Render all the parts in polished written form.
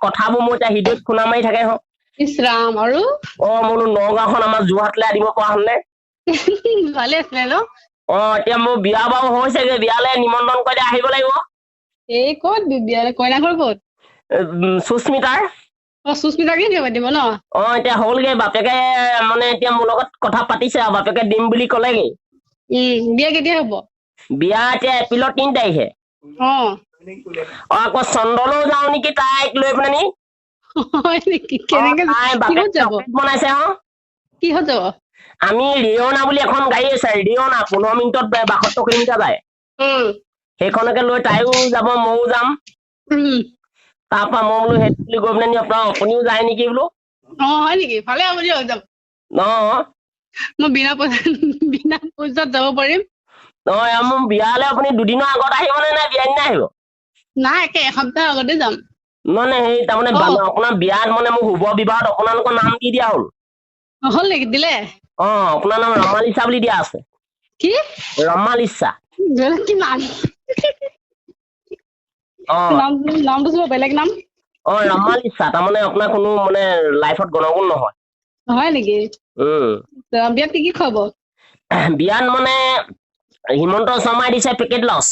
কথাবোৰ মোৰ এতিয়া হৃদয়ত খুনা মাৰি থাকে হ ইছৰাম আৰু মোৰ নগাঁওখন আমাৰ যোৰহাটলৈ আনিব পৰা হ'লনে ভালে আছিলে ন এতিয়া মোৰ বিয়া বাৰু হৈছেগে বিয়ালে নিমন্ত্ৰণ কৰিলে আহিব লাগিব এই ক'ত বিয়া কইনা ঘৰ ক'ত সুস্মিতাৰ সুস্মিতাকে দিব দিব ন এতিয়া হ'লগে বাপেকে মানে এতিয়া মোৰ লগত কথা পাতিছে আৰু বাপেকে দিম বুলি ক'লেগে বিয়া কেতিয়া হ'ব বিয়া এতিয়া এপ্ৰিলৰ 3 তাৰিখে আকৌ চন্দনও যাওঁ নেকি তাইক লৈ পেলানি বনাইছে কিহত যাব আমি ৰিঅনা বুলি এখন গাড়ী আছে ৰিঅনা 15 মিনিটত 72 কিলোমিটাৰ যায় সেইখনকে লৈ তাইও যাব ময়ো যাম তাৰপৰা মই বোলো সেইটো বুলি গৈ পেলানি আপুনিও যায় নেকি বোলো হয় নেকি ভালে হ'ব দিয়ক যাম মই বিনা পইচাত যাব পাৰিম মোৰ বিয়ালে আপুনি দুদিনৰ আগত আহিবনে নাই বিয়া দিনা আহিব নাই একে এসপ্তাহ আগতে যাম মানে সেই তাৰমানে আপোনাৰ বিয়াত মানে মোৰ শুভ বিবাহত আপোনালোকৰ নাম দি দিয়া হ'ল নেকি দিলে আপোনাৰ নাম ৰমালিছা বুলি দিয়া আছে কি ৰমালিছা কি নাম নামটো কিবা বেলেগ নাম ৰমালিছা তাৰমানে আপোনাৰ কোনো মানে লাইফত গণগোল নহয় হয় নেকি বিয়াত কি খুৱাব বিয়াত মানে হিমন্ত শৰ্মাই দিছে পেকেট লছ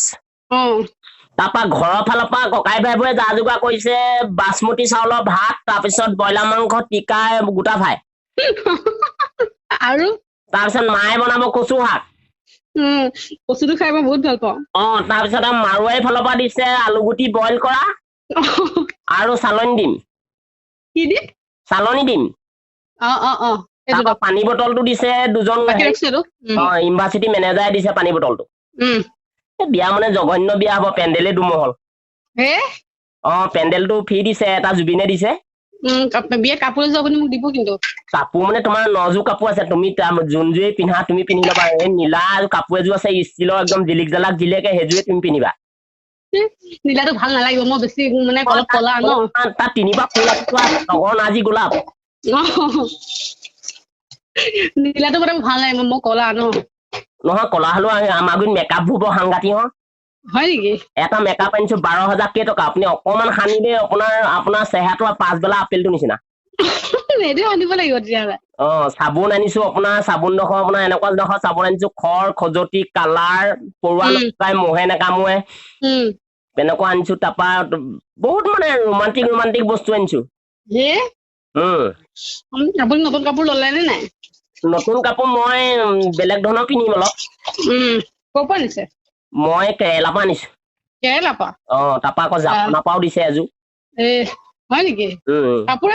তাৰপৰা ঘৰৰ ফালৰ পৰা ককাই ভাইবোৰে যা যোগাৰ কৰিছে বাচমতি চাউলৰ ভাত তাৰপিছত ব্ৰইলাৰ মাংস টিকা গোটা ফ্ৰাই আৰু তাৰপিছত মায়ে বনাব কচু শাক কচুটো খাই মই বহুত ভাল পাওঁ তাৰপিছত মাৰুৱাৰী ফালৰ পৰা দিছে আলুগুটি বইল কৰা আৰু চালনী দিম কি দিম চালনী দিম পানী বটলটো দিছে দুজন ইউনিভাৰ্চিটি মেনেজাৰে দিছে পানী বটলটো বিয়া মানে জঘন্য বিয়া হ'ব পেণ্ডেলে দুমহল পেণ্ডেলটো ফ্ৰী দিছে এটা জুবিনে দিছে বিয়াত কাপোৰ এযোৰ আপুনি মোক দিব কিন্তু কাপোৰ মানে তোমাৰ 9যোৰ কাপোৰ আছে তুমি যোনযোৰে পিন্ধা তুমি পিন্ধি ল'বা এই নীলা কাপোৰ এযোৰ আছে ষ্টিলৰ একদম জিলিক জালাক জিলেকে সেইযোৰে তুমি পিন্ধিবা নীলাটো ভাল নালাগিব মই বেছি মানে অলপ কলা ন তাত 3 ফুল আছে তগৰ নাৰ্জী গোলাপ নীলাটো মানে ভাল লাগিব মই কলা ন নহয় কলা হলেও আমাৰ গুৰিত মেকআপ হ'ব সাংঘাতি হয় নেকি এটা মেকআপ আনিছো 12,000 কেইটকা আপুনি অকমান সানিলে আপোনাৰ চেহেৰাটো পাছবেলা আপেলটো নিচিনা আনিব লাগিব তেতিয়াহ'লে চাবোন আনিছো আপোনাৰ চাবোন ডোখৰ আপোনাৰ এনেকুৱা ডোখৰ চাবোন আনিছো খৰ খজতি কালাৰ পৰুৱা নকাই মহে নাকামোৱে তেনেকুৱা আনিছো তাৰপা বহুত মানে ৰোমান্টিক বস্তু আনিছো আপুনি নতুন কাপোৰ ললে নে নাই নতুন কাপোৰ মই বেলেগ ধৰণৰ কিনিম অলপ ক'ৰ পৰা আনিছে মই কেৰেলাৰ পৰা আনিছো তাৰপা আকৌ জাপানৰ পৰাও দিছে এযোৰ হয় নেকি কাপোৰ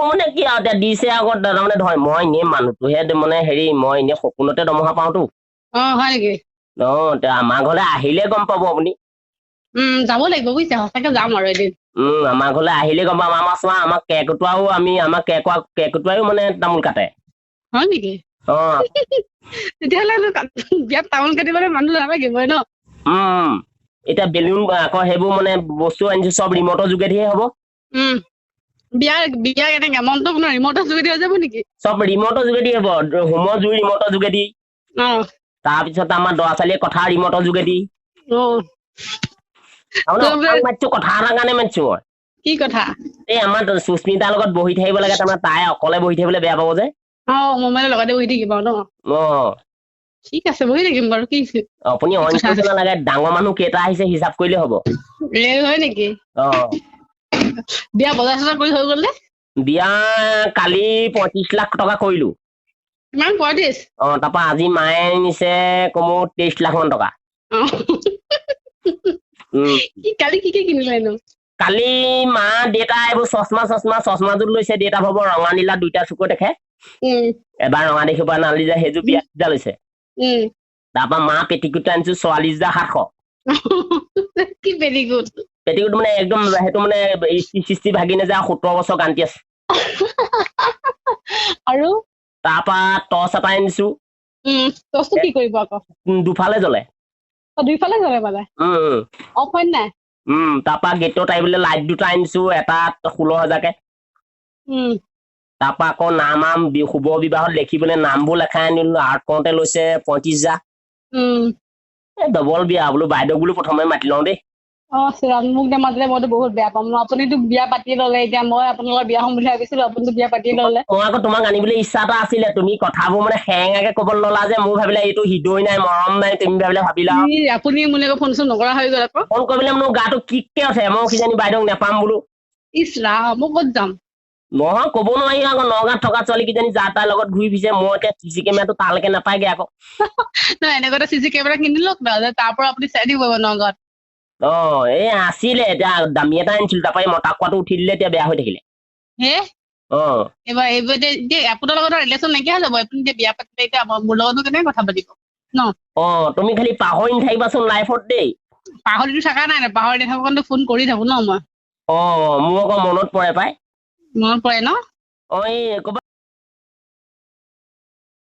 মানে কি আৰু এতিয়া দিছে আগত তাৰমানে ধৰ মই এনেই মানুহটোহে মানে হেৰি মই এনেই সপোনতে দৰমহা পাওঁতো হয় নেকি আমাৰ ঘৰলে আহিলে গম পাব আপুনি যাব লাগিব বুজিছে সঁচাকে যাম আৰু এদিন আমাৰ ঘৰলে আহিলে গম পাম আমাৰ কেকটোৱাও আমাৰ কেকটোৱাও মানে তামোল কাটে হয় নেকি তেতিয়াহ'লে বিয়াত তামোল কাটিবলৈ মানুহ নালাগিবই ন এতিয়া বেলুন আকৌ সেইবোৰ মানে বস্তু আনিছো চব ৰিমটৰ যোগেদিহে হ'ব বিয়া কেনেকে মনটো কোনো ৰিমটৰ যোগেদি হৈ যাব নেকি চব ৰিমটৰ যোগেদি হ'ব হোমৰ জুই ৰিমটৰ যোগেদি তাৰপিছত আমাৰ দৰা ছোৱালীয়ে কথা ৰিমটৰ যোগেদি কথা এটাৰ কাৰণে মাতিছো মই কি কথা এই আমাৰ সুস্মিতাৰ লগত বহি থাকিব লাগে তাৰমানে তাই অকলে বহি থাকিবলৈ বেয়া পাব যে মোবাইলৰ লগতে বহি থাকিব ন ঠিক আছে বহি থাকিম বাৰু কি আপুনি নালাগে ডাঙৰ মানুহ কেইটা আহিছে হিচাপ কৰিলে হ'ব হয় নেকি বিয়া বজাৰ চজাৰ কৰি হৈ গ'ল নে বিয়া কালি 35 লাখ টকা কৰিলো কিমান 35 তাৰপা আজি মায়ে নিছে কমো 23 লাখ মান টকা কালি কি কিনিলে কালি মা দেউতা এইবোৰ চশমাযোৰ লৈছে দেউতা ভাব ৰঙা নীলা দুইটা চকুৱে দেখে এবাৰ ৰঙা দেখিব নালি যায় সেইযোৰ বিয়া লৈছে তাৰপা মা পেটিকুট আনিছো 44,700 কি পেটিকুট মানে একদম সেইটো মানে সৃষ্টি ভাগি নাযায় 17 বছৰ গান্তি আছে আৰু তাৰপা টৰ্চ এটা আনিছো টৰ্চটো কি কৰিব আকৌ দুফালে জ্বলে মানে অফ হয় নাই তাৰপা গেটত আহিবলৈ লাইট দুটা আনিছো এটা 16,000 তাৰপা আকৌ নাম শুভ বিবাহত লিখিবলৈ নামবোৰ লেখাই আনিলো আৰ্ট কৰোতে লৈছে 35,000 ডবল বিয়া বোলো বাইদেউ বোলো প্ৰথমে মাতি লওঁ দেই চিৰাজ মোক নেমাতিলে মইতো বহুত বেয়া পাম ন আপুনিতো বিয়া পাতি ললে এতিয়া মই আপোনালোকৰ বিয়া হ'ম বুলি ভাবিছিলো আপুনিতো বিয়া পাতি ললে মই আকৌ তোমাক আনিবলৈ ইচ্ছা এটা আছিলে তুমি কথাবোৰ মানে সেৰেঙাকে ক'বলৈ ল'লা যে মোৰ ভাবিলে এইটো হৃদয় নাই মৰম নাই তুমি ভাবিলে ভাবিলা আপুনি মোলে ফোন চোন নকৰা হৈ গ'ল আকৌ ফোন কৰিলে মোৰ গাটো কিককে উঠে মই কিজানি বাইদেউক নেপাম বোলো ইছ ৰাম মই ক'ত যাম নহয় ক'ব নোৱাৰি আকৌ নগাঁৱত থকা ছোৱালী কিজানি যা তাৰ লগত ঘূৰি ফুৰিছে মই এতিয়া চিচি কেমেৰাটো তালৈকে নাপায়গে আকৌ নহয় এনেকুৱা চিচি কেমেৰা কিনি লওক তাৰ পৰা আপুনি চাই দিব নগাঁৱত এই আছিলে এতিয়া দামী এটা আনিছিলো তাৰপৰা এই মতা কোৱাটো উঠি দিলে এতিয়া বেয়া হৈ থাকিলে হে এইবাৰ এতিয়া আপোনাৰ লগত ৰিলেশ্যন নাইকিয়া হৈ যাব আপুনি এতিয়া বিয়া পাতিলে এতিয়া মোৰ লগতনো কেনেকে কথা পাতিব ন তুমি খালি পাহৰি নাথাকিবাচোন লাইফত দেই পাহৰিতো থকা নাই পাহৰি নাথাকো কাৰণে ফোন কৰি থাকো ন মই মোৰ আকৌ মনত পৰে পাই মনত পৰে ন এই ক'ৰবাত